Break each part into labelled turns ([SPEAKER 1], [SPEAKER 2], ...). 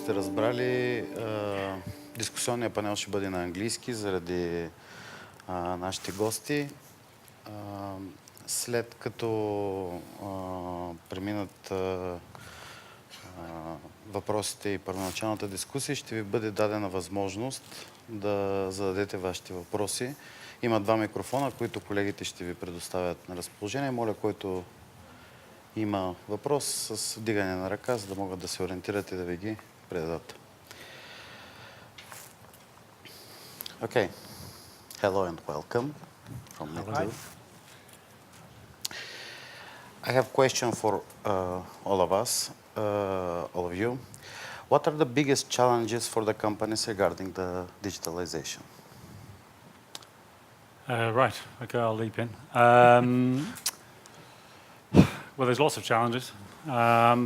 [SPEAKER 1] сте разбрали, дискусионният панел ще бъде на английски заради нашите гости. След като преминат въпросите и първоначалната дискусия, ще ви бъде дадена възможност да зададете вашите въпроси. Има 2 микрофона, които колегите ще ви предоставят на разположение. Моля, който има въпрос с вдигане на ръка, за да могат да се ориентират и да ви ги предадат. Okay. Hello and welcome from me too. I have a question for all of us, all of you. What are the biggest challenges for the companies regarding the digitalization?
[SPEAKER 2] Right, okay, I'll leap in. Well, there's lots of challenges,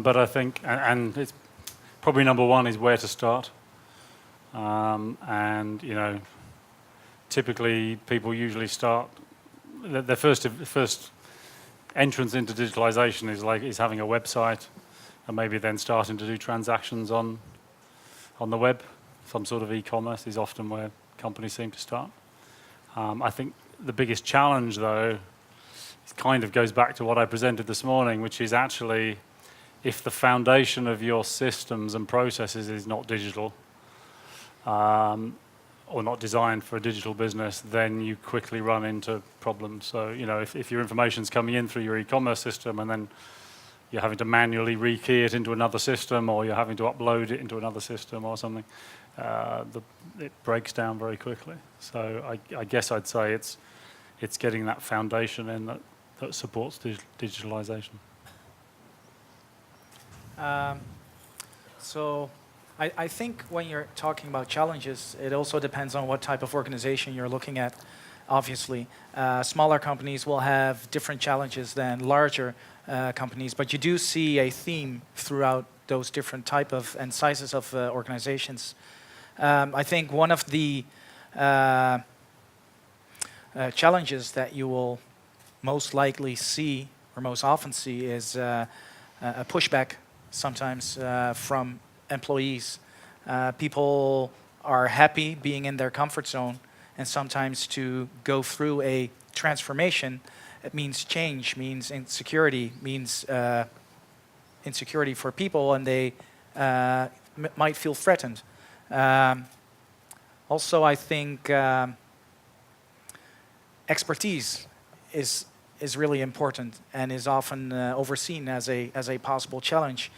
[SPEAKER 2] but I think, and it's probably number one is where to start. And, you know, typically people usually start, their first entrance into digitalization is having a website and maybe then starting to do transactions on the web. Some sort of e-commerce is often where companies seem to start. I think the biggest challenge, though, kind of goes back to what I presented this morning, which is actually if the foundation of your systems and processes is not digital or not designed for a digital business, then you quickly run into problems. So, you know, if your information's coming in through your e-commerce system and then you're having to manually rekey it into another system or you're having to upload it into another system or something, it breaks down very quickly. So I guess I'd say it's getting that foundation in that supports digitalization.
[SPEAKER 3] So I think when you're talking about challenges, it also depends on what type of organization you're looking at, obviously. Smaller companies will have different challenges than larger companies, but you do see a theme throughout those different type of and sizes of organizations. I think one of the challenges that you will most likely see or most often see is a pushback sometimes from employees. People are happy being in their comfort zone, and sometimes to go through a transformation, it means change, means insecurity, means insecurity for people, and they might feel threatened. Also, I think expertise is really important and is often overseen as a possible challenge.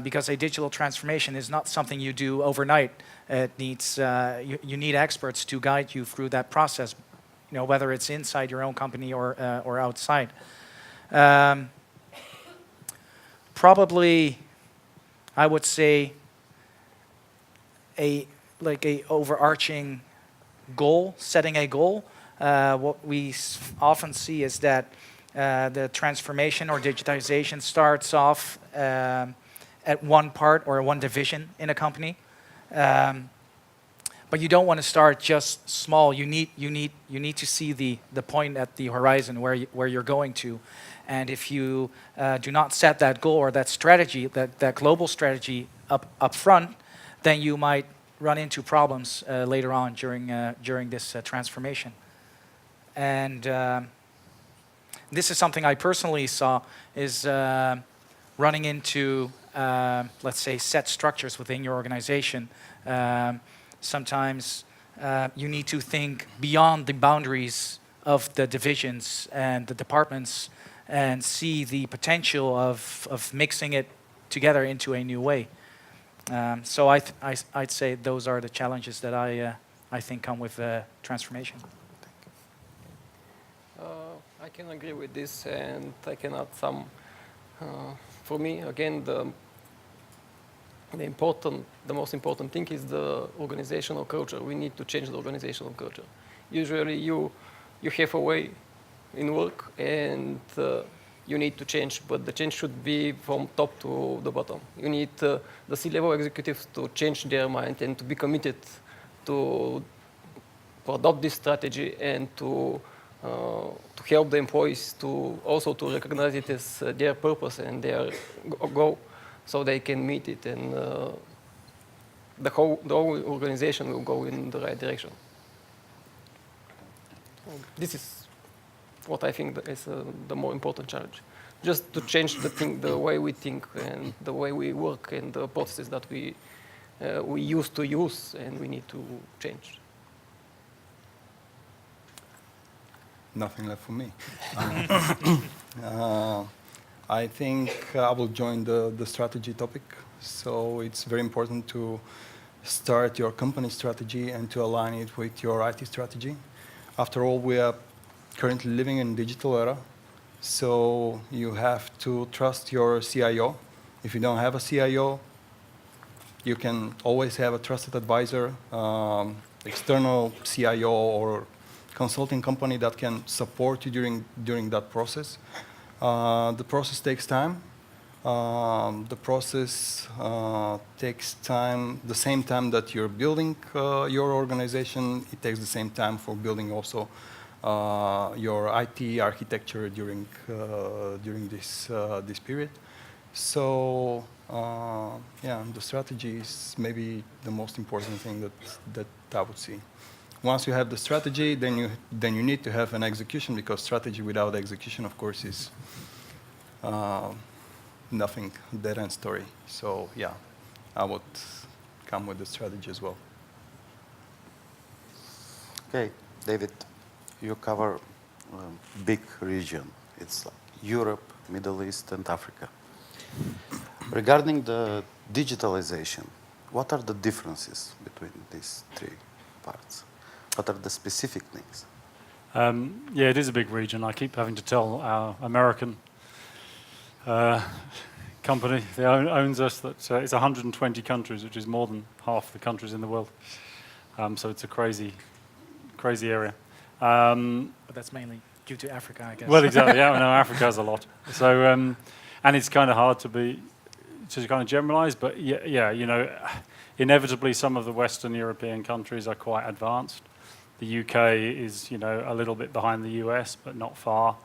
[SPEAKER 3] Because a digital transformation is not something you do overnight. It needs you need experts to guide you through that process, you know, whether it's inside your own company or outside. Probably, I would say a overarching goal, setting a goal. What we often see is that the transformation or digitization starts off at one part or one division in a company, but you don't want to start just small. You need to see the point at the horizon where you're going to, and if you do not set that goal or that strategy, that global strategy up front, then you might run into problems later on during this transformation. And this is something I personally saw is running into let's say set structures within your organization. Sometimes you need to think beyond the boundaries of the divisions and the departments and see the potential of mixing it together into a new way. So I'd say those are the challenges that I think come with transformation.
[SPEAKER 4] I can agree with this, and I can add some. For me, again, the most important thing is the organizational culture. We need to change the organizational culture. Usually, you have a way in work, and you need to change, but the change should be from top to the bottom. You need the C-level executives to change their mind and to be committed to adopt this strategy and to help the employees to also to recognize it as their purpose and their goal, so they can meet it and the whole organization will go in the right direction. This is what I think is the more important challenge. Just to change the way we think and the way we work and the processes that we used to use, and we need to change.
[SPEAKER 5] Nothing left for me. I think I will join the strategy topic. So it's very important to start your company strategy and to align it with your IT strategy. After all, we are currently living in digital era, so you have to trust your CIO. If you don't have a CIO, you can always have a trusted advisor, external CIO or consulting company that can support you during that process. The process takes time. The process takes time, the same time that you're building your organization. It takes the same time for building also your IT architecture during this period. So yeah, the strategy is maybe the most important thing that I would see. Once you have the strategy, then you need to have an execution, because strategy without execution, of course, is nothing, dead end story. So yeah, I would come with the strategy as well.
[SPEAKER 1] Okay, David, you cover a big region. It's like Europe, Middle East, and Africa. Regarding the digitalization, what are the differences between these three parts? What are the specific things?
[SPEAKER 2] Yeah, it is a big region. I keep having to tell our American company that owns us that it's 120 countries, which is more than half the countries in the world. So it's a crazy rise.
[SPEAKER 3] But that's mainly due to Africa, I guess.
[SPEAKER 2] Well, exactly. Yeah, no, Africa has a lot. So, and it's kind of hard to kind of generalize, but yeah, you know, inevitably some of the Western European countries are quite advanced. The UK is, you know, a little bit behind the US, but not far.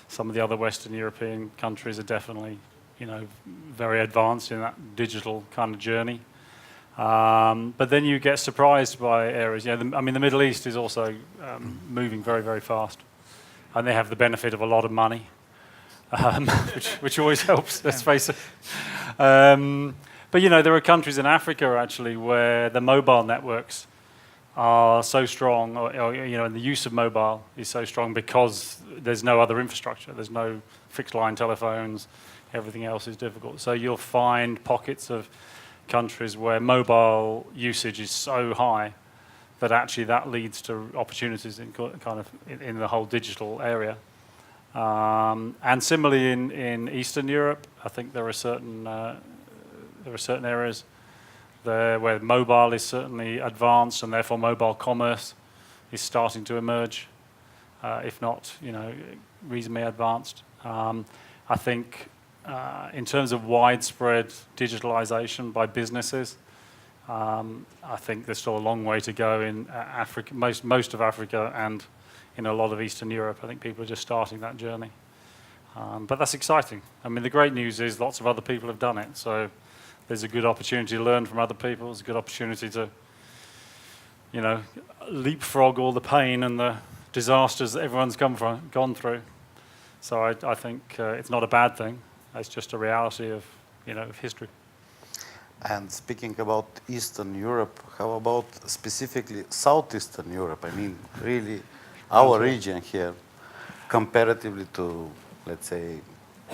[SPEAKER 2] Some of the other Western European countries are definitely, you know, very advanced in that digital kind of journey. But then you get surprised by areas. You know, I mean, the Middle East is also moving very, very fast, and they have the benefit of a lot of money, which always helps. Let's face it. But you know, there are countries in Africa actually where the mobile networks are so strong, or you know, and the use of mobile is so strong because there's no other infrastructure. There's no fixed line telephones. Everything else is difficult. So you'll find pockets of countries where mobile usage is so high that actually that leads to opportunities in kind of in the whole digital area. And similarly in Eastern Europe, I think there are certain areas there where mobile is certainly advanced, and therefore mobile commerce is starting to emerge, if not, you know, reasonably advanced. I think in terms of widespread digitalization by businesses, I think there's still a long way to go in Africa, most of Africa, and in a lot of Eastern Europe. I think people are just starting that journey. But that's exciting. I mean, the great news is lots of other people have done it. So there's a good opportunity to learn from other people. It's a good opportunity to, you know, leapfrog all the pain and the disasters that everyone's gone through. So I think it's not a bad thing. It's just a reality of, you know, of history.
[SPEAKER 1] And speaking about Eastern Europe, how about specifically Southeastern Europe? I mean, really, our region here, comparatively to, let's say,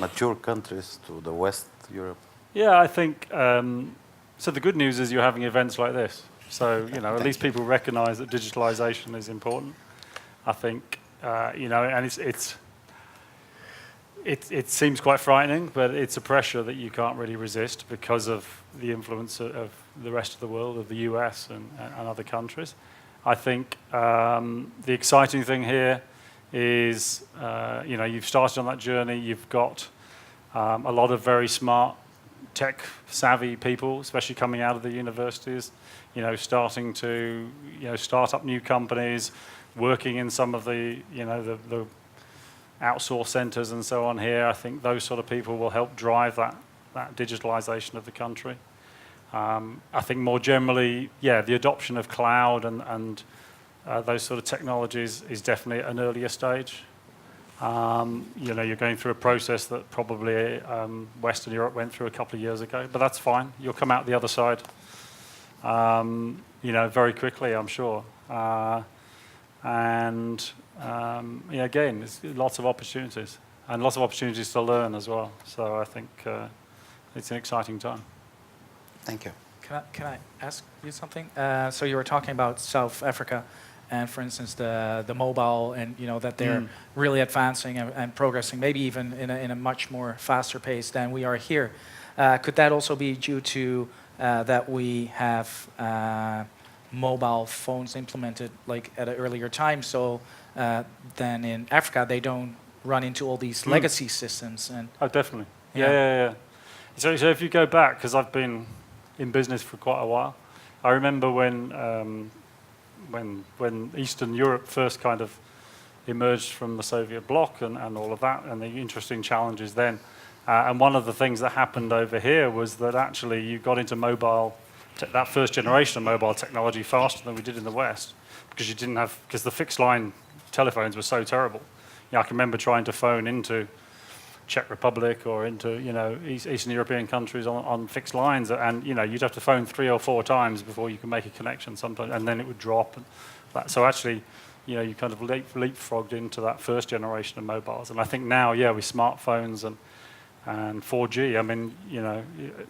[SPEAKER 1] mature countries, to the West Europe.
[SPEAKER 2] Yeah, I think, so the good news is you're having events like this. So, you know, at least people recognize that digitalization is important. I think, you know, and it seems quite frightening, but it's a pressure that you can't really resist because of the influence of the rest of the world, of the US and other countries. I think the exciting thing here is, you know, you've started on that journey. You've got a lot of very smart, tech-savvy people, especially coming out of the universities, you know, starting to, you know, start up new companies, working in some of the, you know, the outsource centers and so on here. I think those sort of people will help drive that digitalization of the country. I think more generally, the adoption of cloud and those sort of technologies is definitely at an earlier stage. You're going through a process that probably Western Europe went through a couple of years ago, but that's fine. You'll come out the other side, very quickly, I'm sure. Again, there's lots of opportunities and lots of opportunities to learn as well. So I think it's an exciting time.
[SPEAKER 1] Thank you.
[SPEAKER 3] Can I ask you something? So you were talking about South Africa, and for instance, the mobile, and that they're really advancing and progressing, maybe even in a much more faster pace than we are here. Could that also be due to that we have mobile phones implemented like at an earlier time? So then in Africa, they don't run into all these legacy systems. And
[SPEAKER 2] oh, definitely. Yeah. So if you go back, because I've been in business for quite a while, I remember when Eastern Europe first kind of emerged from the Soviet bloc and all of that, and the interesting challenges then. And one of the things that happened over here was that actually you got into that first generation of mobile technology faster than we did in the West, because the fixed line telephones were so terrible. I can remember trying to phone into Czech Republic or into Eastern European countries on fixed lines, and you'd have to phone 3 or 4 times before you could make a connection sometimes, and then it would drop. So actually, you kind of leapfrogged into that first generation of mobiles. And I think now, with smartphones and 4G, I mean,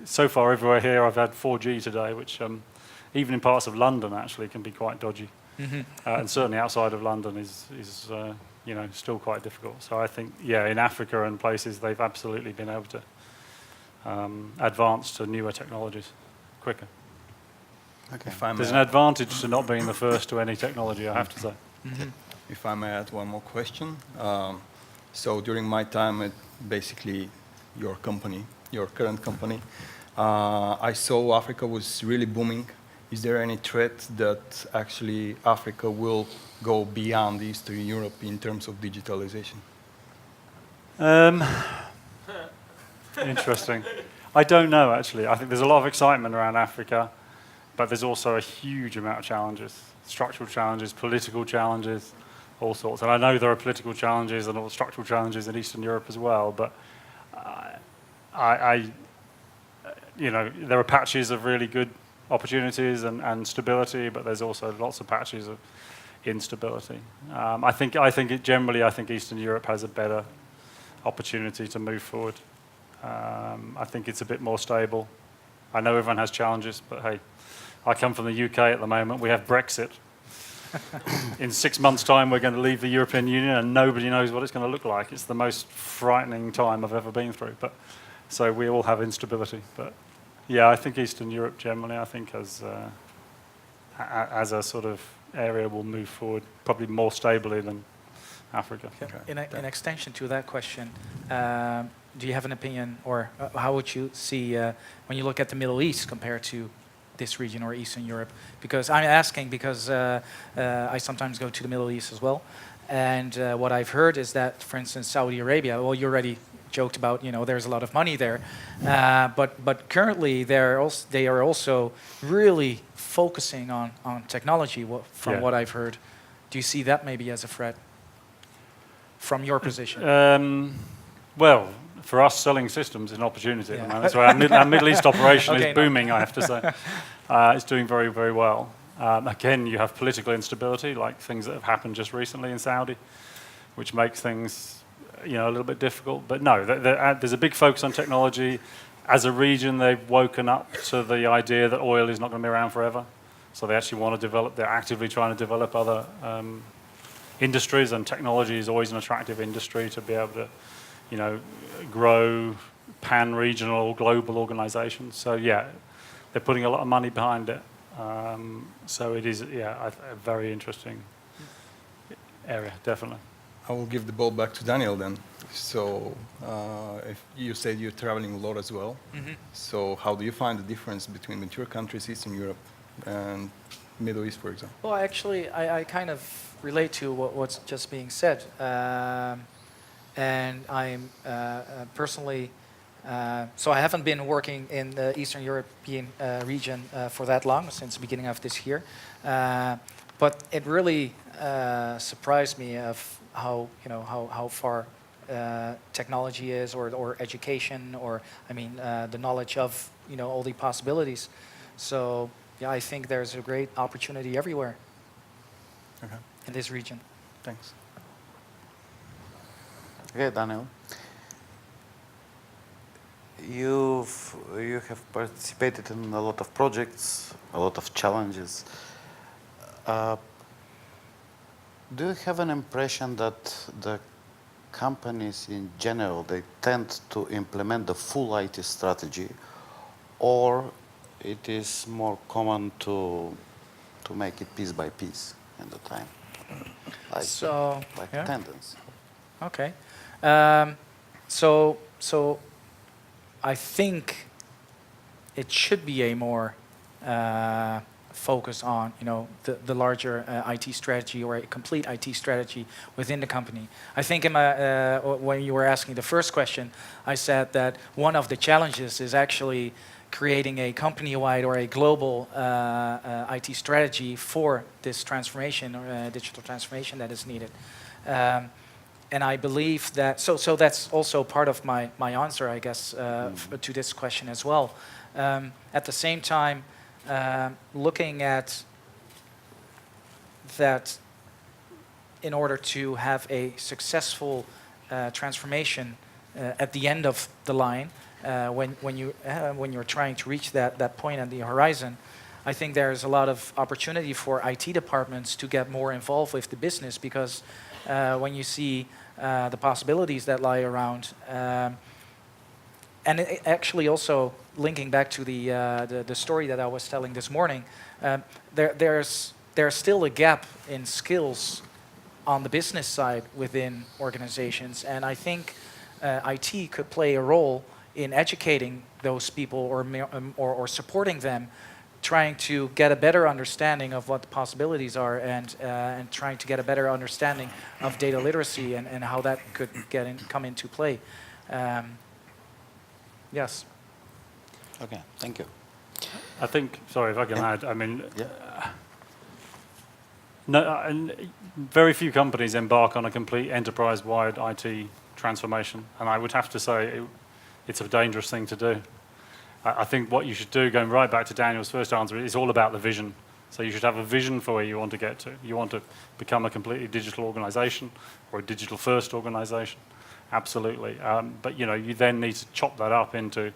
[SPEAKER 2] so far everywhere here I've had 4G today, which even in parts of London actually can be quite dodgy. And certainly outside of London is still quite difficult. So I think, in Africa and places, they've absolutely been able to advance to newer technologies quicker.
[SPEAKER 1] Okay.
[SPEAKER 2] There's an advantage to not being the first to any technology, I have to say.
[SPEAKER 5] If I may add one more question. So during my time at basically your current company, I saw Africa was really booming. Is there any threat that actually Africa will go beyond Eastern Europe in terms of digitalization?
[SPEAKER 2] Interesting. I don't know, actually. I think there's a lot of excitement around Africa, but there's also a huge amount of challenges, structural challenges, political challenges, all sorts. And I know there are political challenges and all structural challenges in Eastern Europe as well, but there are patches of really good opportunities and stability, but there's also lots of patches of instability. I think Eastern Europe has a better opportunity to move forward. I think it's a bit more stable. I know everyone has challenges, but hey, I come from the UK at the moment. We have Brexit. In 6 months' time, we're going to leave the European Union, and nobody knows what it's going to look like. It's the most frightening time I've ever been through. So we all have instability. But I think Eastern Europe generally, I think as a sort of area will move forward probably more stably than Africa.
[SPEAKER 3] Okay. In extension to that question, do you have an opinion, or how would you see when you look at the Middle East compared to this region or Eastern Europe? Because I'm asking because I sometimes go to the Middle East as well, and what I've heard is that, for instance, Saudi Arabia. Well, you already joked about there's a lot of money there, but currently they are also really focusing on technology. From what I've heard, do you see that maybe as a threat from your position?
[SPEAKER 2] Well, for us, selling systems is an opportunity at the moment. So our Middle East operation is booming, I have to say. It's doing very, very well. Again, you have political instability, like things that have happened just recently in Saudi, which makes things a little bit difficult. But no, there's a big focus on technology. As a region, they've woken up to the idea that oil is not going to be around forever. So they actually want to develop, they're actively trying to develop other industries, and technology is always an attractive industry to be able to grow pan-regional, global organizations. So they're putting a lot of money behind it. So it is, a very interesting area, definitely.
[SPEAKER 5] I will give the ball back to Daniel then. So if you said you're traveling a lot as well. So how do you find the difference between mature countries, Eastern Europe and Middle East, for example?
[SPEAKER 3] Well, actually, I kind of relate to what's just being said. And I'm personally So I haven't been working in the Eastern European region for that long, since the beginning of this year. But it really surprised me of how far technology is, or education, or the knowledge of all the possibilities. So yeah, I think there's a great opportunity everywhere in this region.
[SPEAKER 5] Thanks.
[SPEAKER 1] Okay, Daniel. You have participated in a lot of projects, a lot of challenges. Do you have an impression that the companies in general, they tend to implement the full IT strategy, or it is more common to make it piece by piece in the time? Like tendency.
[SPEAKER 3] Okay. So I think it should be a more focus on the larger IT strategy, or a complete IT strategy within the company. I think when you were asking the first question, I said that one of the challenges is actually creating a company-wide or a global IT strategy for this transformation, or digital transformation that is needed. And I believe that, so that's also part of my answer, I guess, to this question as well. At the same time, looking at that, in order to have a successful transformation at the end of the line, when you're trying to reach that point on the horizon, I think there's a lot of opportunity for IT departments to get more involved with the business, because when you see the possibilities that lie around, and actually also linking back to the story that I was telling this morning, there's still a gap in skills on the business side within organizations, and I think IT could play a role in educating those people, or supporting them, trying to get a better understanding of what the possibilities are, and trying to get a better understanding of data literacy, and how that could come into play. Yes.
[SPEAKER 1] Okay, thank you.
[SPEAKER 2] I think, sorry if I can add, and very few companies embark on a complete enterprise-wide IT transformation, and I would have to say it's a dangerous thing to do. I think what you should do, going right back to Daniel's first answer, is all about the vision. So you should have a vision for where you want to get to. You want to become a completely digital organization, or a digital-first organization, absolutely. But you then need to chop that up into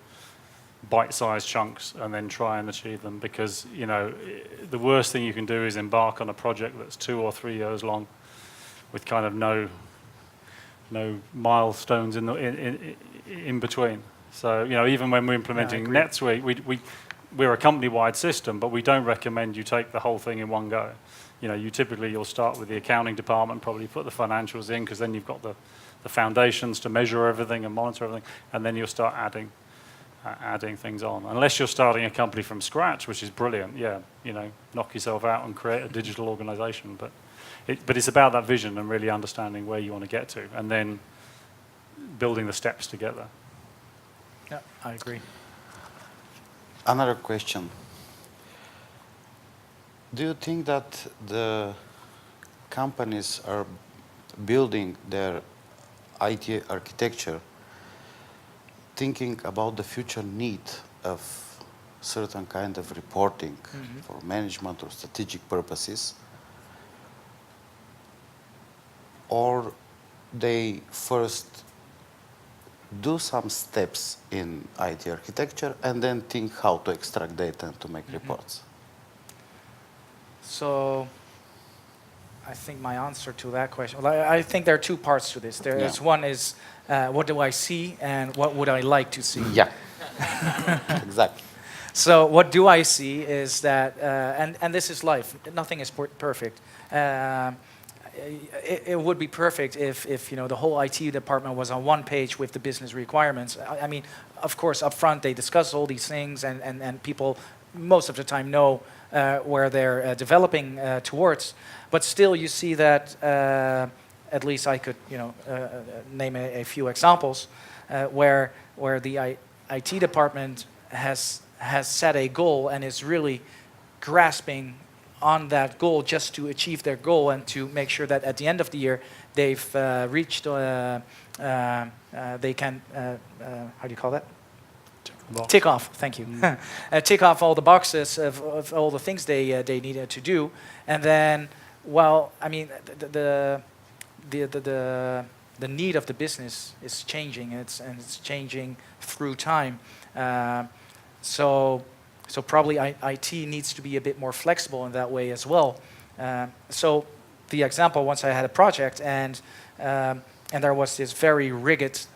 [SPEAKER 2] bite-sized chunks and then try and achieve them, because the worst thing you can do is embark on a project that's 2 or 3 years long, with kind of no milestones in between. So even when we're implementing NetSuite, we're a company-wide system, but we don't recommend you take the whole thing in one go. You'll start with the accounting department, probably put the financials in, because then you've got the foundations to measure everything and monitor everything, and then you'll start adding things on. Unless you're starting a company from scratch, which is brilliant, knock yourself out and create a digital organization. But it's about that vision and really understanding where you want to get to, and then building the steps together.
[SPEAKER 3] Yeah, I agree.
[SPEAKER 1] Another question. Do you think that the companies are building their IT architecture thinking about the future need of certain kind of reporting for management or strategic purposes, or they first do some steps in IT architecture and then think how to extract data and to make reports?
[SPEAKER 3] So I think my answer to that question, I think there are two parts to this. One is, what do I see, and what would I like to see?
[SPEAKER 1] Yeah, exactly.
[SPEAKER 3] So what do I see is that, and this is life, nothing is perfect. It would be perfect if the whole IT department was on one page with the business requirements. I mean, of course, up front they discuss all these things, and people most of the time know where they're developing towards. But still, you see that at least I could, name a few examples where the IT department has set a goal and is really grasping on that goal just to achieve their goal and to make sure that at the end of the year they've reached, they can, how do you call that? Tick off, thank you. Tick off all the boxes of all the things they needed to do. And then, well, I mean, the need of the business is changing, and it's changing through time. So probably IT needs to be a bit more flexible in that way as well. So the example, once I had a project and there was this very rigid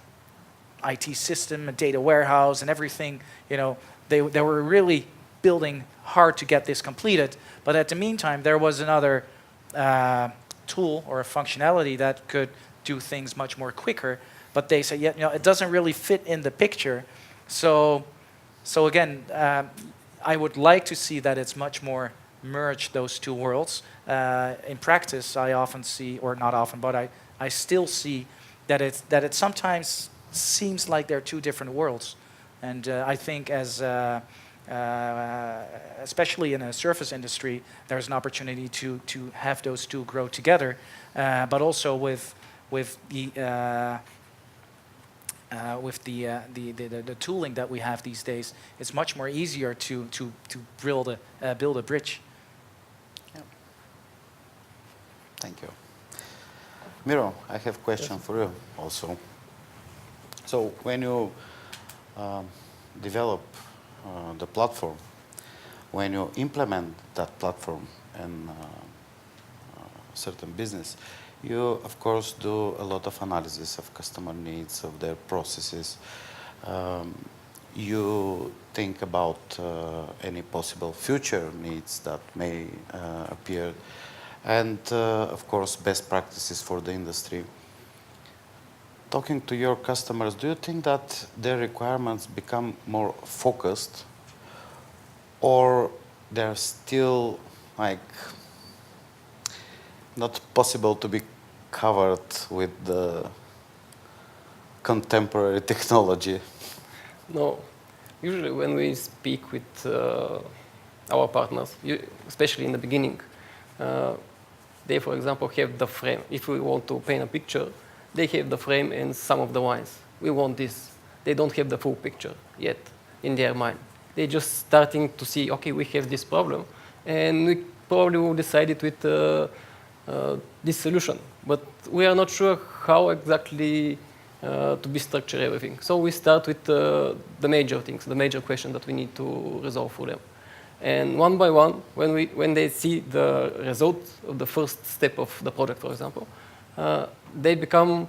[SPEAKER 3] IT system, a data warehouse, and everything. They were really building hard to get this completed. But at the meantime, there was another tool or a functionality that could do things much more quicker. But they said, it doesn't really fit in the picture. So again, I would like to see that it's much more merged, those two worlds. In practice, I often see, or not often, but I still see that it sometimes seems like they're two different worlds. And I think as especially in a service industry, there's an opportunity to have those two grow together, but also with the tooling that we have these days, it's much more easier to build a bridge.
[SPEAKER 1] Yeah. Thank you. Miro, I have a question for you also. So when you develop the platform, when you implement that platform in certain business, you of course do a lot of analysis of customer needs, of their processes. You think about any possible future needs that may appear, and of course best practices for the industry. Talking to your customers, do you think that their requirements become more focused, or they're still not possible to be covered with the contemporary technology?
[SPEAKER 4] No. Usually when we speak with our partners, especially in the beginning, they, for example, have the frame. If we want to paint a picture, they have the frame and some of the lines. We want this. They don't have the full picture yet in their mind. They're just starting to see, okay, we have this problem, and we probably will decide it with this solution. But we are not sure how exactly to be structure everything. So we start with the major things, the major questions that we need to resolve for them. And one by one, when they see the result of the first step of the project, for example, they come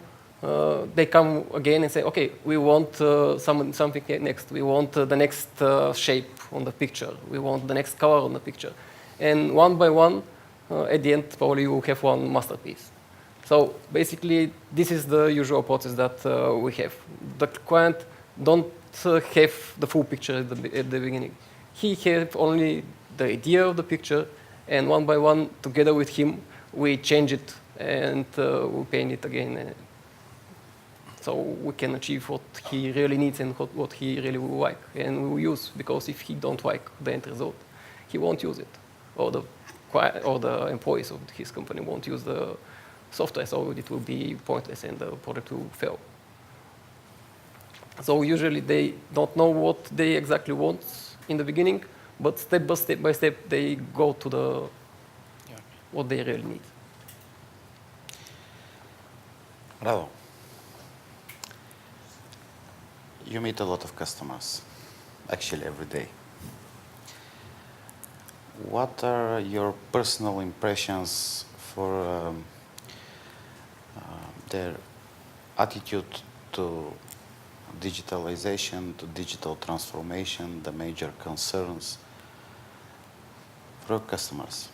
[SPEAKER 4] again and say, okay, we want something next. We want the next shape on the picture. We want the next color on the picture. And one by one, at the end, probably you will have one masterpiece. So basically, this is the usual process that we have. The client don't have the full picture at the beginning. He has only the idea of the picture, and one by one, together with him, we change it and we paint it again. So we can achieve what he really needs and what he really will like, and we will use, because if he don't like the end result, he won't use it, or the employees of his company won't use the software, so it will be pointless and the product will fail. So usually they don't know what they exactly want in the beginning, but step by step they go to what they really need.
[SPEAKER 1] Rado, you meet a lot of customers, actually every day. What are your personal impressions for their attitude to digitalization, to digital transformation, the major concerns for customers?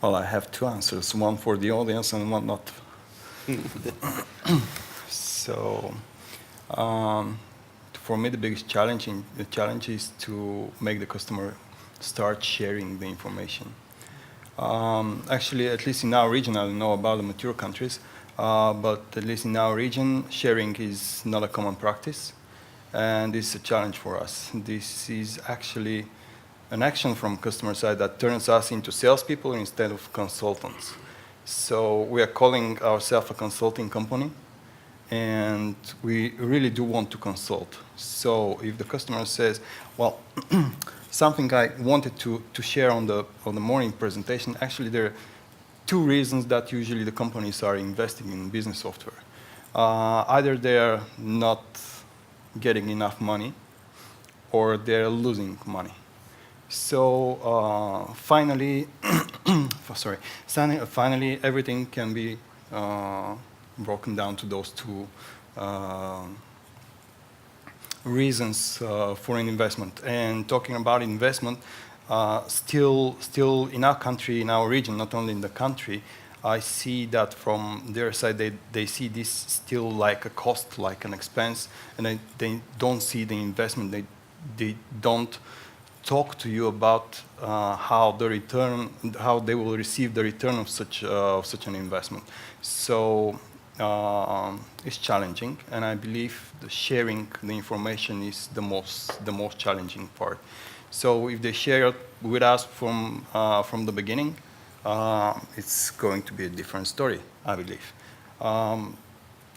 [SPEAKER 5] Well, I have two answers, one for the audience and one not. So, for me, the biggest challenge is to make the customer start sharing the information. Actually, at least in our region, I don't know about the mature countries, but at least in our region, sharing is not a common practice, and this is a challenge for us. This is actually an action from customer side that turns us into salespeople instead of consultants. So we are calling ourselves a consulting company, and we really do want to consult. So if the customer says, well, something I wanted to share on the morning presentation, actually there are two reasons that usually the companies are investing in business software. Either they are not getting enough money, or they're losing money. So finally, finally everything can be broken down to those two reasons for an investment. And talking about investment, still in our country, in our region, not only in the country, I see that from their side, they see this still like a cost, like an expense, and they don't see the investment. They don't talk to you about how they will receive the return of such an investment. So it's challenging, and I believe the sharing the information is the most challenging part. So if they share it with us from the beginning, it's going to be a different story, I believe. And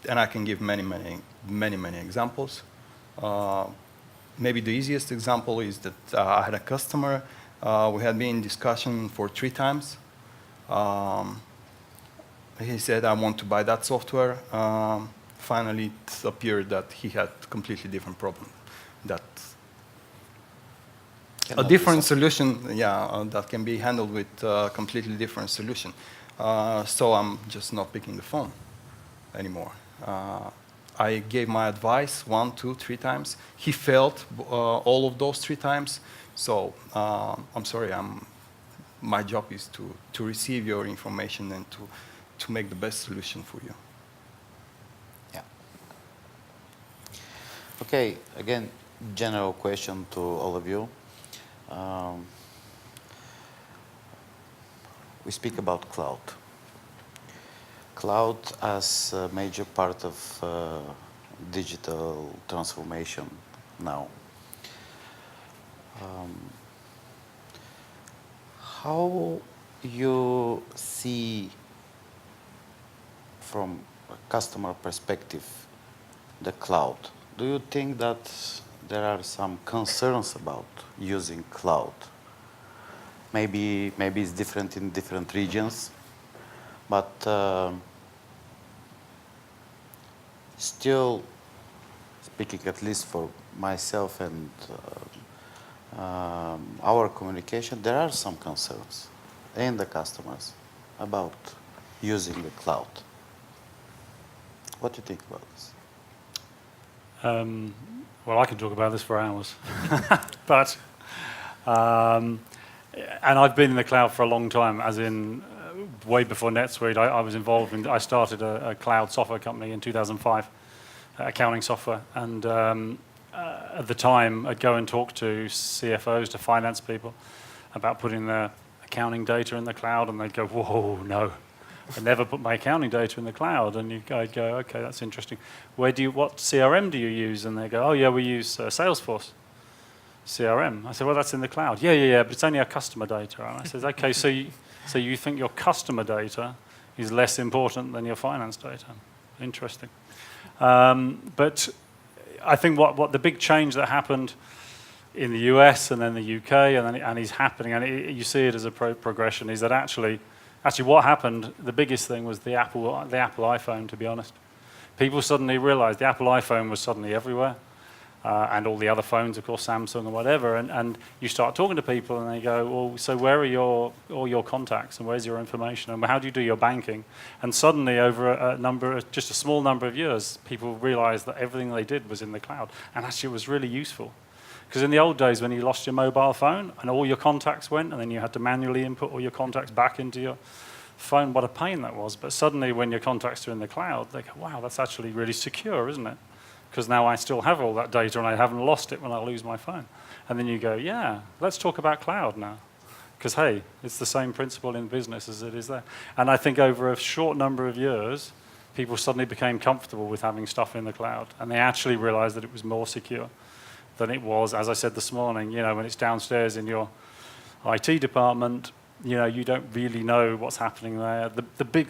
[SPEAKER 5] I can give many examples. Maybe the easiest example is that I had a customer. We had been in discussion for 3 times. He said, I want to buy that software. Finally, it appeared that he had a completely different problem. That a different solution, that can be handled with a completely different solution. So I'm just not picking the phone anymore. I gave my advice 1, 2, 3 times. He failed all of those 3 times. So I'm sorry. My job is to receive your information and to make the best solution for you.
[SPEAKER 1] Yeah. Okay. Again, general question to all of you. We speak about cloud. Cloud as a major part of digital transformation now. How you see from a customer perspective the cloud? Do you think that there are some concerns about using cloud? Maybe it's different in different regions, but still, speaking at least for myself and our communication, there are some concerns in the customers about using the cloud. What do you think about this?
[SPEAKER 2] Well, I can talk about this for hours, but and I've been in the cloud for a long time, as in way before NetSuite. I was involved in. I started a cloud software company in 2005, accounting software, and at the time I'd go and talk to CFOs, to finance people, about putting their accounting data in the cloud, and they'd go, "Whoa, no." I never put my accounting data in the cloud, and I'd go, okay, that's interesting. What CRM do you use? And they go, oh yeah, we use Salesforce CRM. I said, well, that's in the cloud. Yeah, but it's only our customer data. And I said, okay, so you think your customer data is less important than your finance data? Interesting. But I think what the big change that happened in the US and then the UK and is happening, and you see it as a progression, is that actually what happened, the biggest thing was the Apple iPhone, to be honest. People suddenly realized the Apple iPhone was suddenly everywhere, and all the other phones, of course, Samsung or whatever, and you start talking to people and they go, well, so where are all your contacts and where's your information and how do you do your banking? And suddenly over just a small number of years, people realized that everything they did was in the cloud, and actually it was really useful. Because in the old days, when you lost your mobile phone and all your contacts went, and then you had to manually input all your contacts back into your phone, what a pain that was. But suddenly, when your contacts are in the cloud, they go, wow, that's actually really secure, isn't it? Because now I still have all that data, and I haven't lost it when I lose my phone. And then you go, yeah, let's talk about cloud now. Because, hey, it's the same principle in business as it is there. And I think over a short number of years, people suddenly became comfortable with having stuff in the cloud. And they actually realized that it was more secure than it was, as I said this morning, when it's downstairs in your IT department, you don't really know what's happening there.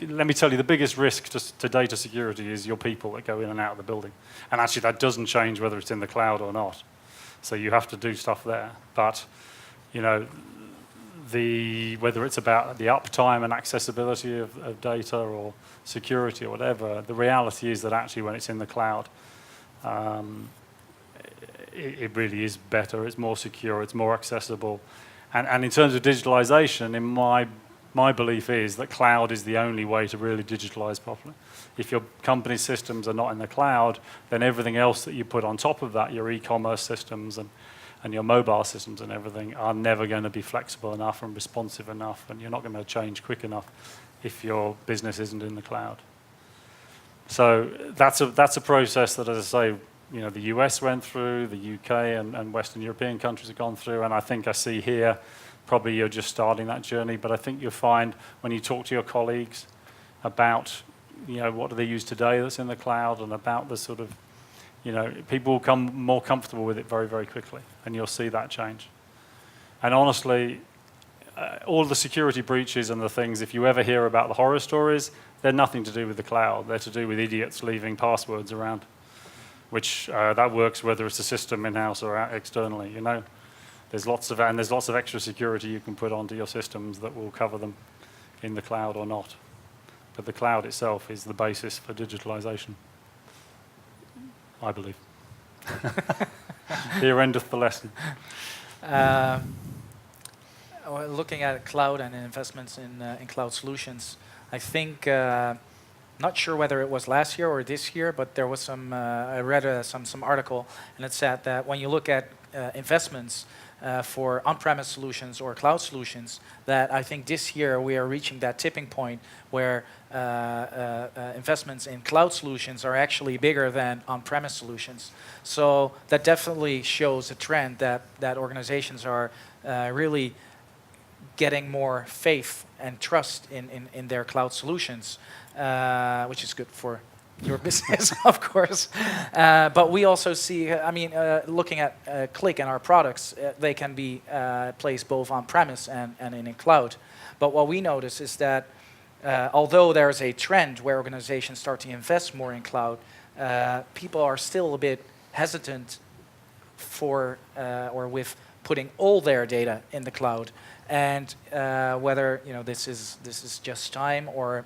[SPEAKER 2] Let me tell you, the biggest risk to data security is your people that go in and out of the building. And actually that doesn't change whether it's in the cloud or not. So you have to do stuff there. But, whether it's about the uptime and accessibility of data or security or whatever, the reality is that actually when it's in the cloud, it really is better, it's more secure, it's more accessible. And in terms of digitalization, in my belief is that cloud is the only way to really digitalize properly. If your company systems are not in the cloud, then everything else that you put on top of that, your e-commerce systems and your mobile systems and everything, are never going to be flexible enough and responsive enough, and you're not going to change quick enough if your business isn't in the cloud. So that's a process that, as I say, the US went through, the UK and Western European countries have gone through, and I think I see here, probably you're just starting that journey, but I think you'll find when you talk to your colleagues about, what do they use today that's in the cloud, and about the sort of, people will become more comfortable with it very, very quickly, and you'll see that change. And honestly, all the security breaches and the things, if you ever hear about the horror stories, they're nothing to do with the cloud. They're to do with idiots leaving passwords around, which that works whether it's a system in-house or externally. There's lots of extra security you can put onto your systems that will cover them in the cloud or not. But the cloud itself is the basis for digitalization, I believe. Here endeth the lesson.
[SPEAKER 3] Looking at cloud and investments in cloud solutions, I think, not sure whether it was last year or this year, but there was I read some article, and it said that when you look at investments for on-premise solutions or cloud solutions, that I think this year we are reaching that tipping point where investments in cloud solutions are actually bigger than on-premise solutions. So that definitely shows a trend that organizations are really getting more faith and trust in their cloud solutions, which is good for your business, of course. But we also see, looking at Qlik and our products, they can be placed both on-premise and in a cloud. But what we notice is that although there's a trend where organizations start to invest more in cloud, people are still a bit hesitant with putting all their data in the cloud. And whether this is just time, or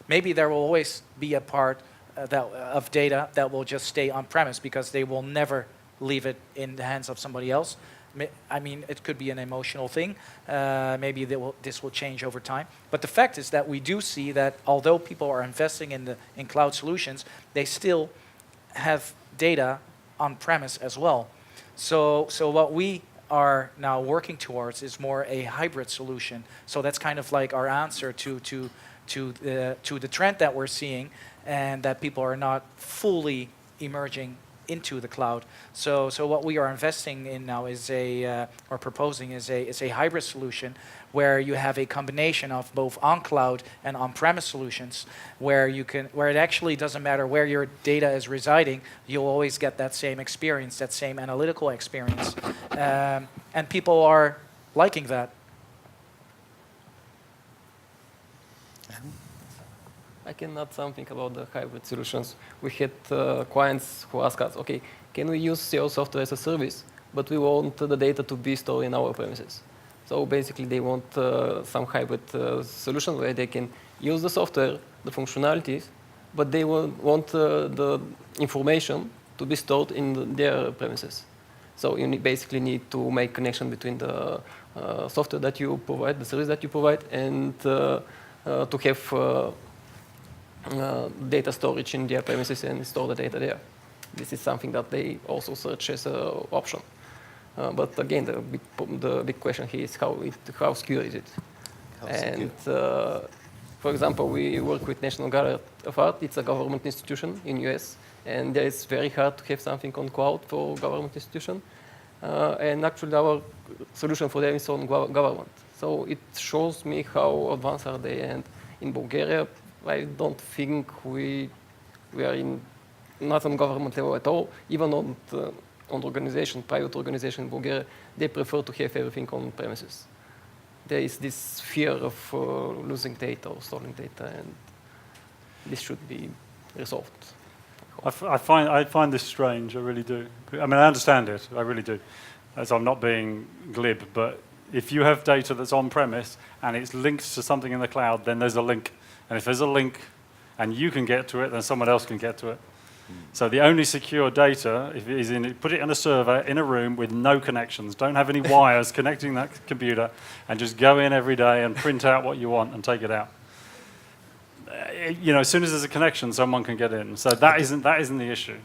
[SPEAKER 3] maybe there will always be a part of data that will just stay on premise because they will never leave it in the hands of somebody else. It could be an emotional thing. Maybe this will change over time. But the fact is that we do see that although people are investing in cloud solutions, they still have data on premise as well. So what we are now working towards is more a hybrid solution. So that's kind of like our answer to the trend that we're seeing, and that people are not fully emerging into the cloud. So what we are investing in now is or proposing is a hybrid solution where you have a combination of both on-cloud and on-premise solutions, where it actually doesn't matter where your data is residing, you'll always get that same experience, that same analytical experience. And people are liking that.
[SPEAKER 4] I can add something about the hybrid solutions. We had clients who asked us, okay, can we use your software as a service, but we want the data to be stored in our premises. So basically they want some hybrid solution where they can use the software, the functionalities, but they want the information to be stored in their premises. So you basically need to make connection between the software that you provide, the service that you provide, and to have data storage in their premises and store the data there. This is something that they also search as an option. But again, the big question here is how secure is it? For example, we work with National Gallery of Art. It's a government institution in US, and it's very hard to have something on cloud for government institution. And actually, our solution for them is on government. So it shows me how advanced are they. And in Bulgaria, I don't think we are not on government level at all. Even on organization, private organization in Bulgaria, they prefer to have everything on premises. There is this fear of losing data or storing data, and this should be resolved.
[SPEAKER 2] I find this strange, I really do. I mean, I understand it, I really do, as I'm not being glib, but if you have data that's on-premise and it's linked to something in the cloud, then there's a link. And if there's a link and you can get to it, then someone else can get to it. So the only secure data is put it in a server in a room with no connections. Don't have any wires connecting that computer, and just go in every day and print out what you want and take it out. You know, as soon as there's a connection, someone can get in. So that isn't the issue.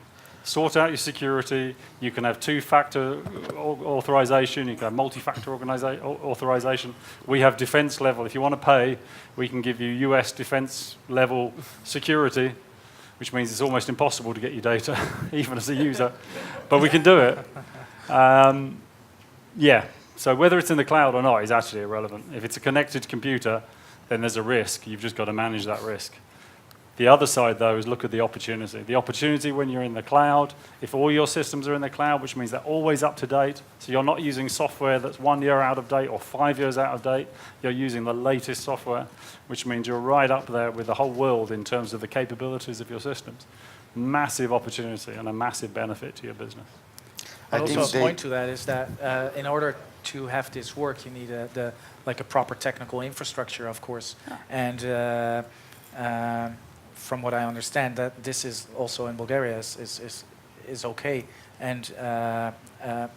[SPEAKER 2] Sort out your security. You can have two-factor authorization. You can have multi-factor authorization. We have defense level. If you want to pay, we can give you US defense level security, which means it's almost impossible to get your data, even as a user. But we can do it. Yeah, so whether it's in the cloud or not is actually irrelevant. If it's a connected computer, then there's a risk. You've just got to manage that risk. The other side, though, is look at the opportunity. The opportunity when you're in the cloud, if all your systems are in the cloud, which means they're always up to date, so you're not using software that's 1 year out of date or 5 years out of date, you're using the latest software, which means you're right up there with the whole world in terms of the capabilities of your systems. Massive opportunity and a massive benefit to your business.
[SPEAKER 3] But also a point to that is that in order to have this work, you need a proper technical infrastructure, of course. And from what I understand, that this is also in Bulgaria is okay, and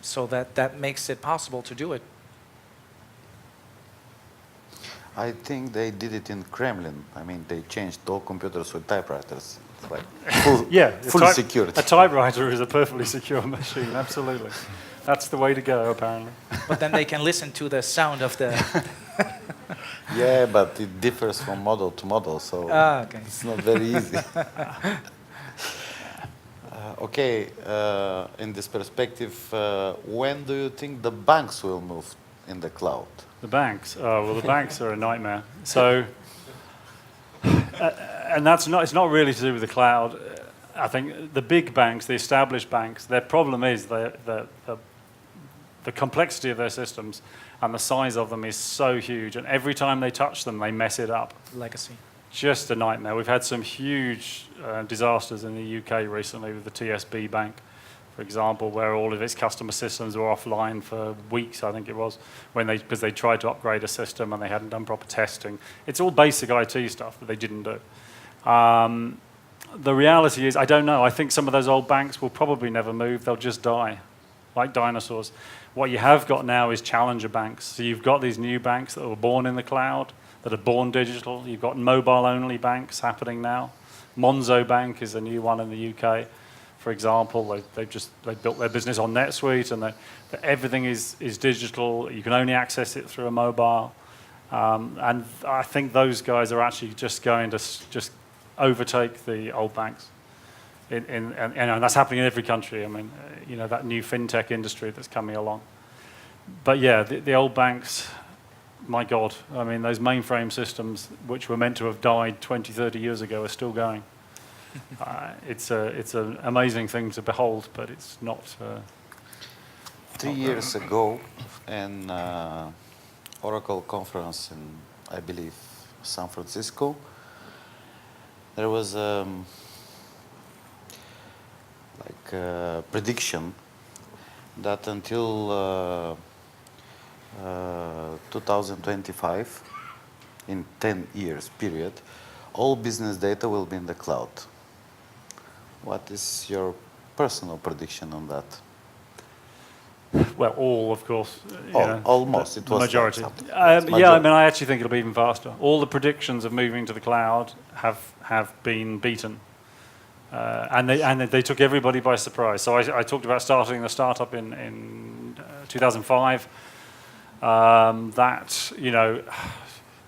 [SPEAKER 3] so that makes it possible to do it.
[SPEAKER 1] I think they did it in Kremlin. I mean, they changed all computers with typewriters. It's like full security.
[SPEAKER 2] A typewriter is a perfectly secure machine, absolutely. That's the way to go, apparently.
[SPEAKER 3] But then they can listen to the sound of the...
[SPEAKER 1] Yeah, but it differs from model to model, so
[SPEAKER 3] okay.
[SPEAKER 1] It's not very easy. Okay, in this perspective, when do you think the banks will move in the cloud?
[SPEAKER 2] The banks? Oh, well, the banks are a nightmare. So, and it's not really to do with the cloud. I think the big banks, the established banks, their problem is the complexity of their systems, and the size of them is so huge, and every time they touch them, they mess it up.
[SPEAKER 3] Legacy.
[SPEAKER 2] Just a nightmare. We've had some huge disasters in the UK recently with the TSB Bank, for example, where all of its customer systems were offline for weeks, I think it was, because they tried to upgrade a system and they hadn't done proper testing. It's all basic IT stuff that they didn't do. The reality is, I don't know. I think some of those old banks will probably never move. They'll just die, like dinosaurs. What you have got now is challenger banks. So you've got these new banks that were born in the cloud, that are born digital. You've got mobile-only banks happening now. Monzo Bank is a new one in the UK, for example. They built their business on NetSuite, and everything is digital. You can only access it through a mobile. And I think those guys are actually just going to just overtake the old banks. And that's happening in every country. I mean, that new fintech industry that's coming along. But yeah, the old banks, my God, I mean, those mainframe systems, which were meant to have died 20, 30 years ago, are still going. It's an amazing thing to behold, but it's not...
[SPEAKER 1] 3 years ago, in Oracle conference in, I believe, San Francisco, there was prediction that until 2025, in 10 years period, all business data will be in the cloud. What is your personal prediction on that?
[SPEAKER 2] Well, all, of course.
[SPEAKER 1] Almost. It was
[SPEAKER 2] majority.
[SPEAKER 1] Majority.
[SPEAKER 2] Yeah, I mean, I actually think it'll be even faster. All the predictions of moving to the cloud have been beaten. And they took everybody by surprise. So I talked about starting the startup in 2005.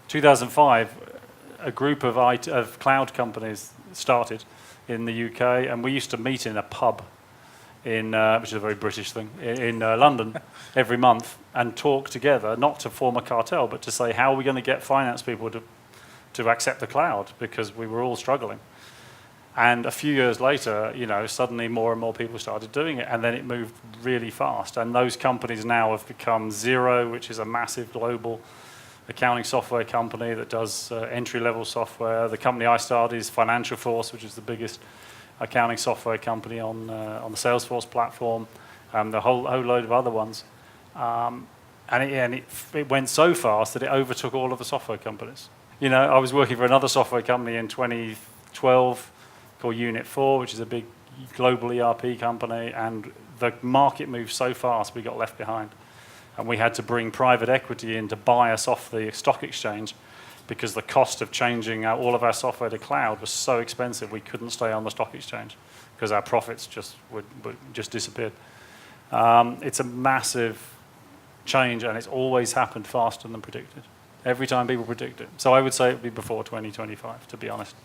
[SPEAKER 2] 2005, a group of cloud companies started in the UK, and we used to meet in a pub which is a very British thing, in London every month and talk together, not to form a cartel, but to say, how are we going to get finance people to accept the cloud? Because we were all struggling. And a few years later, suddenly more and more people started doing it, and then it moved really fast. And those companies now have become Xero, which is a massive global accounting software company that does entry-level software. The company I started is Financial Force, which is the biggest accounting software company on the Salesforce platform, the whole load of other ones. And it went so fast that it overtook all of the software companies. I was working for another software company in 2012 called Unit 4, which is a big global ERP company, and the market moved so fast we got left behind. And we had to bring private equity in to buy us off the stock exchange because the cost of changing all of our software to cloud was so expensive we couldn't stay on the stock exchange because our profits just disappeared. It's a massive change, and it's always happened faster than predicted. Every time people predict it. So I would say it would be before 2025, to be honest.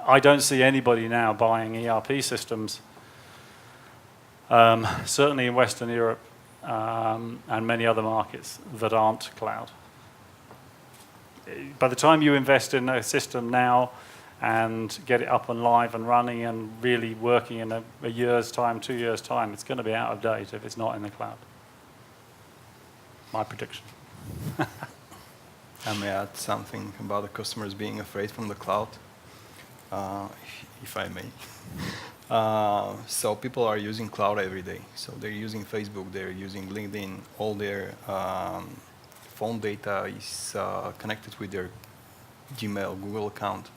[SPEAKER 2] I don't see anybody now buying ERP systems, certainly in Western Europe and many other markets, that aren't cloud. By the time you invest in a system now and get it up and live and running and really working in a year's time, 2 years' time, it's going to be out of date if it's not in the cloud. My prediction.
[SPEAKER 5] I may add something about the customers being afraid from the cloud. If I may. So people are using cloud every day. So they're using Facebook, they're using LinkedIn, all their phone data is connected with their Gmail, Google account.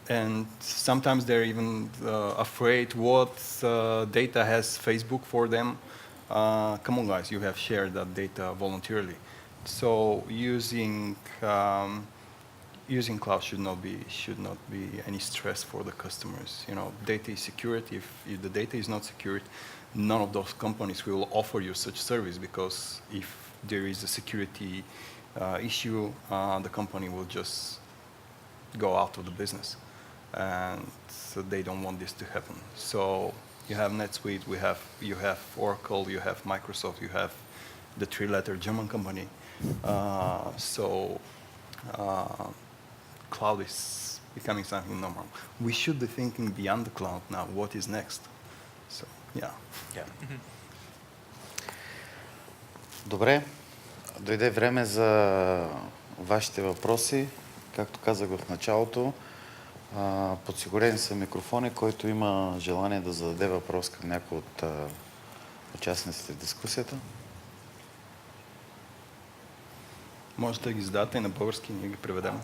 [SPEAKER 5] And sometimes they're even afraid what data has Facebook for them. Come on guys, you have shared that data voluntarily. So using cloud should not be any stress for the customers. Data is secured. If the data is not secured, none of those companies will offer you such service, because if there is a security issue, the company will just go out of the business, and so they don't want this to happen. So you have NetSuite, you have Oracle, you have Microsoft, you have the three-letter German company. Cloud is becoming something normal. We should be thinking beyond the cloud now. What is next? So, yeah.
[SPEAKER 1] Добре. Дойде време за вашите въпроси. Както казах в началото, подсигурени са микрофони, който има желание да зададе въпрос към някой от участниците в дискусията.
[SPEAKER 5] Може да ги зададете и на български, ние ги преведем.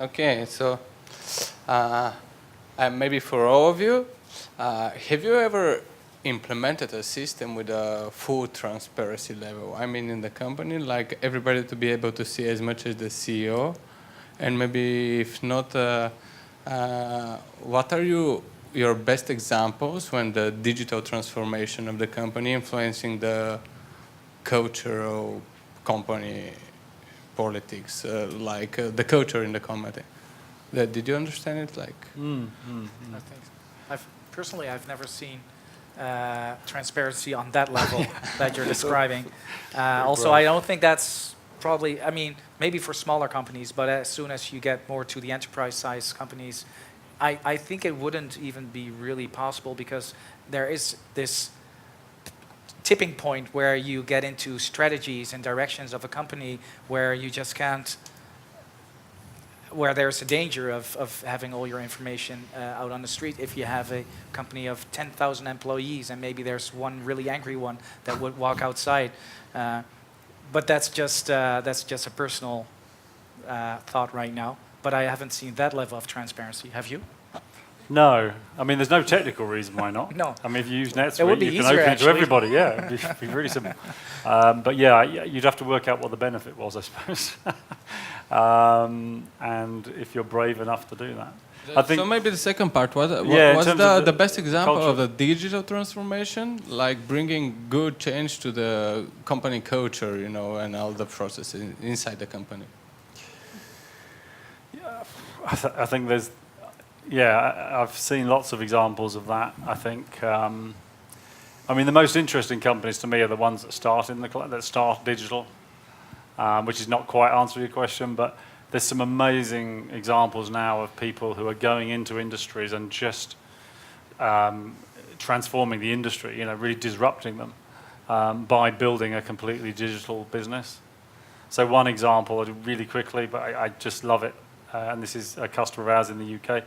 [SPEAKER 6] Okay, so maybe for all of you, have you ever implemented a system with a full transparency level? I mean, in the company, like everybody to be able to see as much as the CEO, and maybe if not, what are your best examples when the digital transformation of the company influencing the cultural company politics, like the culture in the company? Did you understand it? I
[SPEAKER 3] think personally, I've never seen transparency on that level that you're describing. Also, I don't think that's probably, maybe for smaller companies, but as soon as you get more to the enterprise-size companies, I think it wouldn't even be really possible, because there is this tipping point where you get into strategies and directions of a company where you just can't, where there's a danger of having all your information out on the street. If you have a company of 10,000 employees and maybe there's one really angry one that would walk outside. But that's just a personal thought right now. But I haven't seen that level of transparency. Have you?
[SPEAKER 2] No. There's no technical reason why not.
[SPEAKER 3] No.
[SPEAKER 2] If you use NetSuite, you can open it to everybody. Yeah, it'd be really simple. But yeah, you'd have to work out what the benefit was, I suppose. And if you're brave enough to do that. I think,
[SPEAKER 6] so maybe the second part, what's the best example of the digital transformation, like bringing good change to the company culture, and all the processes inside the company?
[SPEAKER 2] I think there's, I've seen lots of examples of that. I think, I mean, the most interesting companies to me are the ones that start digital, which is not quite answering your question, but there's some amazing examples now of people who are going into industries and just transforming the industry, you know, really disrupting them by building a completely digital business. So one example, really quickly, but I just love it, and this is a customer of ours in the UK.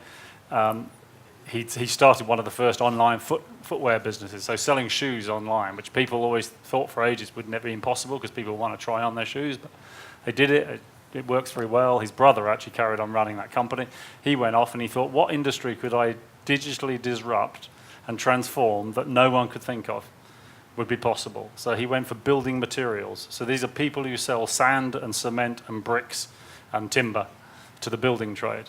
[SPEAKER 2] He started one of the first online footwear businesses, so selling shoes online, which people always thought for ages would never be impossible because people want to try on their shoes, but they did it. It works very well. His brother actually carried on running that company. He went off and he thought, what industry could I digitally disrupt and transform that no one could think of would be possible? So he went for building materials. So these are people who sell sand and cement and bricks and timber to the building trade.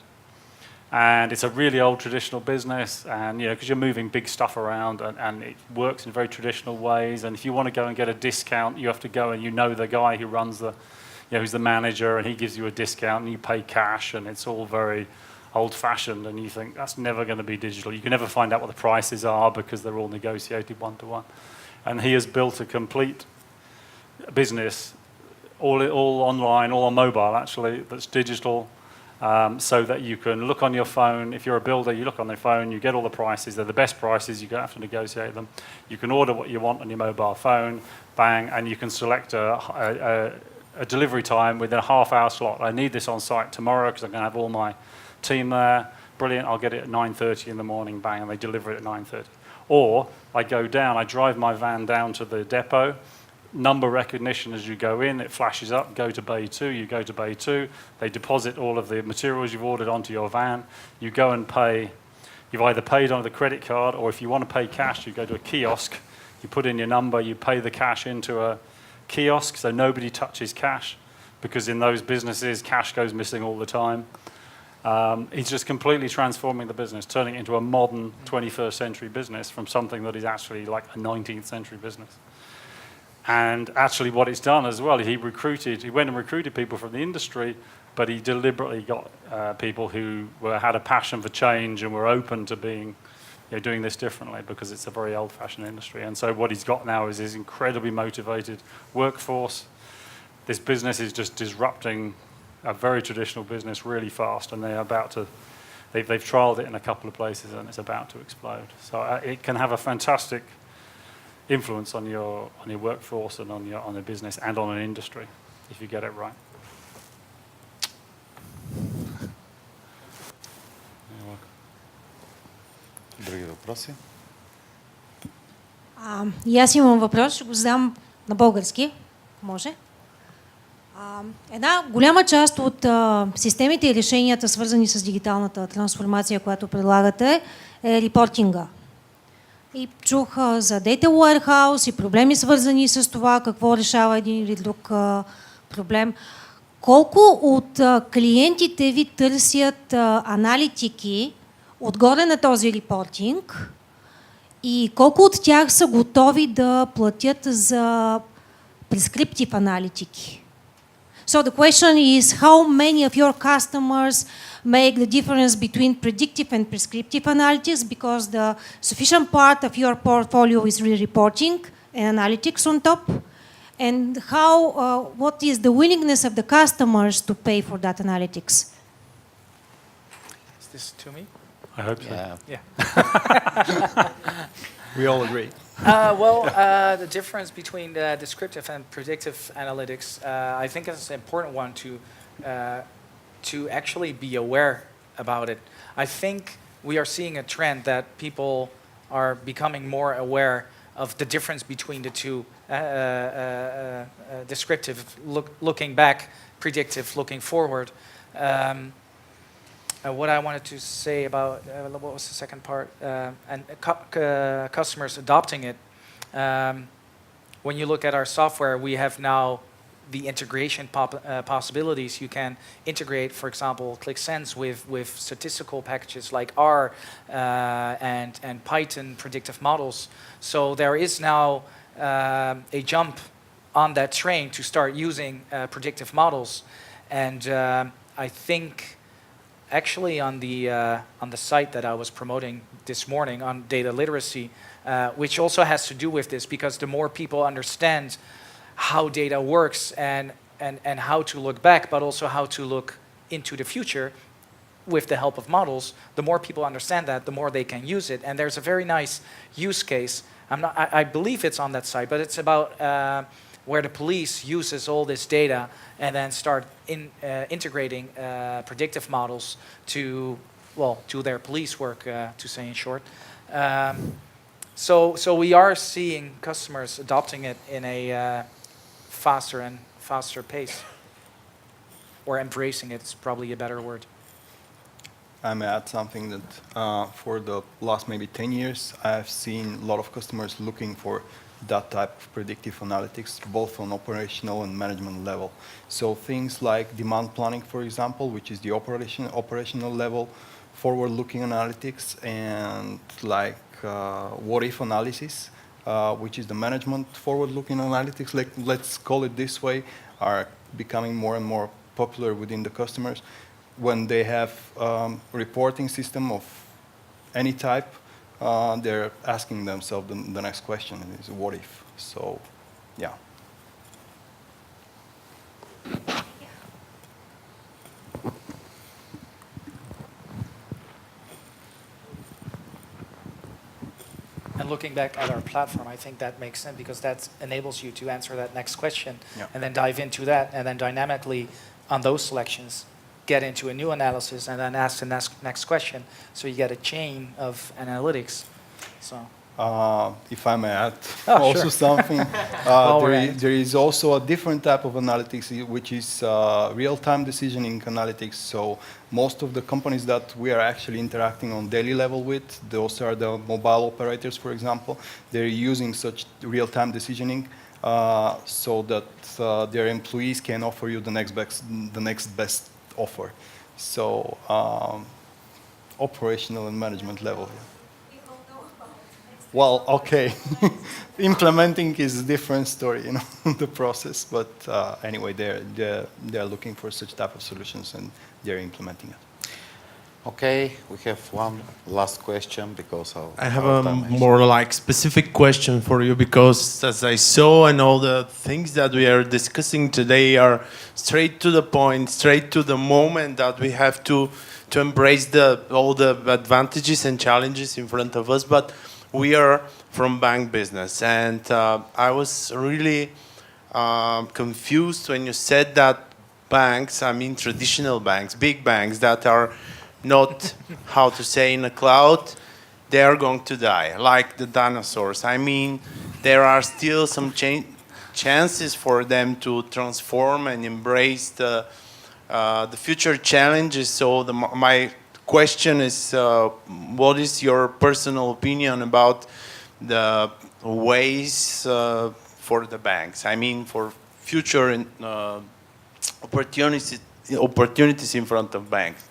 [SPEAKER 2] And it's a really old traditional business, and you know, because you're moving big stuff around, and it works in very traditional ways. And if you want to go and get a discount, you have to go and you know the guy who runs the, you know, who's the manager, and he gives you a discount, and you pay cash, and it's all very old-fashioned. And you think that's never going to be digital. You can never find out what the prices are because they're all negotiated one-to-one. And he has built a complete business, all online, all on mobile actually, that's digital. So that you can look on your phone. If you're a builder, you look on your phone, you get all the prices. They're the best prices, you don't have to negotiate them. You can order what you want on your mobile phone, bang, and you can select a delivery time within a half-hour slot. I need this on site tomorrow because I'm going to have all my team there. Brilliant, I'll get it at 9:30 in the morning, bang, and they deliver it at 9:30. Or I go down, I drive my van down to the depot, number recognition as you go in, it flashes up, go to bay 2, you go to bay 2, they deposit all of the materials you've ordered onto your van, you go and pay, you've either paid on the credit card, or if you want to pay cash, you go to a kiosk, you put in your number, you pay the cash into a kiosk, so nobody touches cash, because in those businesses, cash goes missing all the time. He's just completely transforming the business, turning it into a modern 21st century business from something that is actually like a 19th century business. And actually what it's done as well, he went and recruited people from the industry, but he deliberately got people who had a passion for change and were open to being, you know, doing this differently, because it's a very old-fashioned industry. And so what he's got now is his incredibly motivated workforce. This business is just disrupting a very traditional business really fast, and they're about to, they've trialed it in a couple of places, and it's about to explode. So it can have a fantastic influence on your workforce and on the business and on an industry if you get it right.
[SPEAKER 1] Други въпроси?
[SPEAKER 7] И аз имам въпрос, ще го задам на български, може. Една голяма част от системите и решенията, свързани с дигиталната трансформация, която предлагате, е репортинга. И чух за Data Warehouse и проблеми, свързани с това, какво решава един или друг проблем. Колко от клиентите ви търсят аналитики отгоре на този репортинг и колко от тях са готови да платят за prescriptive аналитики? So the question is, how many of your customers make the difference between predictive and prescriptive analytics, because the sufficient part of your portfolio is really reporting and analytics on top? And how, what is the willingness of the customers to pay for that analytics?
[SPEAKER 3] Is this to me?
[SPEAKER 2] I hope so.
[SPEAKER 3] Yeah.
[SPEAKER 5] We all agree.
[SPEAKER 3] The difference between the descriptive and predictive analytics, I think is an important one to actually be aware about it. I think we are seeing a trend that people are becoming more aware of the difference between the two, descriptive, looking back, predictive, looking forward. What I wanted to say about, what was the second part? And customers adopting it. When you look at our software, we have now the integration possibilities. You can integrate, for example, Qlik Sense with statistical packages like R and Python predictive models. So there is now a jump on that train to start using predictive models. And I think actually on the site that I was promoting this morning on data literacy, which also has to do with this, because the more people understand how data works and how to look back, but also how to look into the future with the help of models, the more people understand that, the more they can use it. And there's a very nice use case. I believe it's on that site, but it's about where the police uses all this data and then start integrating predictive models to their police work, to say in short. So we are seeing customers adopting it in a faster and faster pace, or embracing it is probably a better word.
[SPEAKER 5] I may add something that for the last maybe 10 years, I've seen a lot of customers looking for that type of predictive analytics, both on operational and management level. So things like demand planning, for example, which is the operational level, forward-looking analytics, and like what-if analysis, which is the management forward-looking analytics, like, let's call it this way, are becoming more and more popular within the customers. When they have reporting system of any type, they're asking themselves the next question is what if? So, yeah.
[SPEAKER 3] And looking back at our platform, I think that makes sense, because that enables you to answer that next question, and then dive into that, and then dynamically on those selections get into a new analysis and then ask the next question. So you get a chain of analytics. So
[SPEAKER 5] if I may add
[SPEAKER 3] sure.
[SPEAKER 5] something, there is also a different type of analytics, which is real-time decisioning analytics. So most of the companies that we are actually interacting on daily level with, those are the mobile operators, for example, they're using such real-time decisioning so that their employees can offer you the next best offer. So operational and management level. Well, okay. Implementing is a different story, the process. But anyway, they're looking for such type of solutions, and they're implementing it.
[SPEAKER 1] Okay, we have one last question because
[SPEAKER 8] I have a more like specific question for you, because as I saw, and all the things that we are discussing today are straight to the point, straight to the moment that we have to embrace all the advantages and challenges in front of us. But we are from bank business, and I was really confused when you said that banks, I mean traditional banks, big banks that are not, how to say, in a cloud, they are going to die, like the dinosaurs. I mean, there are still some chances for them to transform and embrace the future challenges. So my question is, what is your personal opinion about the ways for the banks? I mean, for future opportunities in front of banks.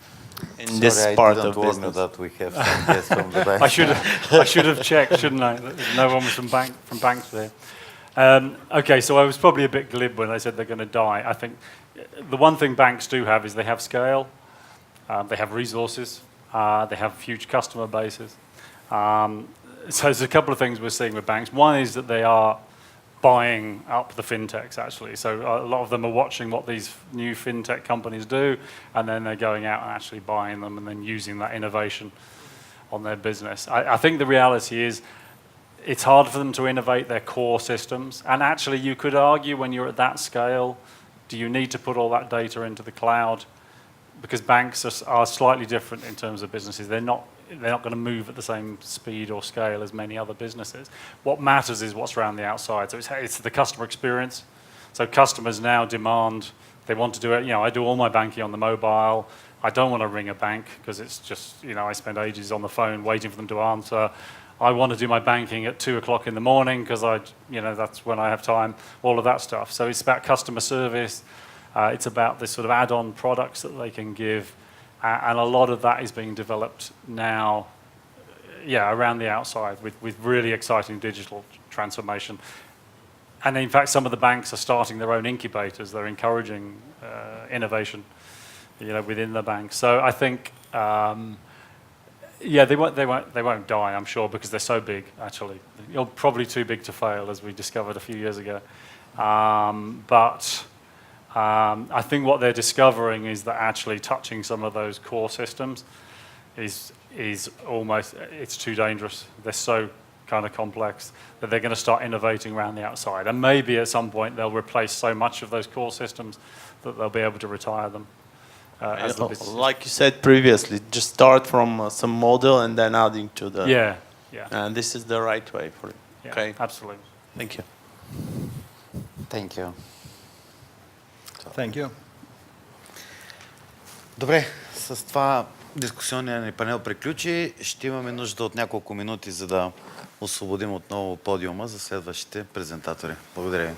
[SPEAKER 8] In this part of business.
[SPEAKER 1] That we have some guests from the bank.
[SPEAKER 2] I should have checked, shouldn't I? No one was from banks there. Okay, so I was probably a bit glib when I said they're going to die. I think the one thing banks do have is they have scale, they have resources, they have huge customer bases. So there's a couple of things we're seeing with banks. One is that they are buying up the fintechs, actually. So a lot of them are watching what these new fintech companies do, and then they're going out and actually buying them and then using that innovation on their business. I think the reality is it's hard for them to innovate their core systems. And actually, you could argue when you're at that scale, do you need to put all that data into the cloud? Because banks are slightly different in terms of businesses. They're not going to move at the same speed or scale as many other businesses. What matters is what's around the outside. So it's the customer experience. So customers now demand, they want to do it. I do all my banking on the mobile. I don't want to ring a bank because it's just, I spend ages on the phone waiting for them to answer. I want to do my banking at 2 o'clock in the morning because that's when I have time, all of that stuff. So it's about customer service. It's about the sort of add-on products that they can give. And a lot of that is being developed now, around the outside with really exciting digital transformation. And in fact, some of the banks are starting their own incubators. They're encouraging innovation within the bank. So I think, yeah, they won't die, I'm sure, because they're so big. Actually, you're probably too big to fail, as we discovered a few years ago. But I think what they're discovering is that actually touching some of those core systems is almost, it's too dangerous. They're so kind of complex that they're going to start innovating around the outside. And maybe at some point they'll replace so much of those core systems that they'll be able to retire them. As the business.
[SPEAKER 8] Like you said previously, just start from some model and then adding to the...
[SPEAKER 2] Yeah.
[SPEAKER 8] And this is the right way for it.
[SPEAKER 2] Yeah,
[SPEAKER 8] Okay.
[SPEAKER 2] absolutely.
[SPEAKER 8] Thank you.
[SPEAKER 1] Thank you.
[SPEAKER 5] Thank you.
[SPEAKER 1] Добре, с това дискусионният ни панел приключи. Ще имаме нужда от няколко минути, за да освободим отново подиума за следващите презентатори. Благодаря ви.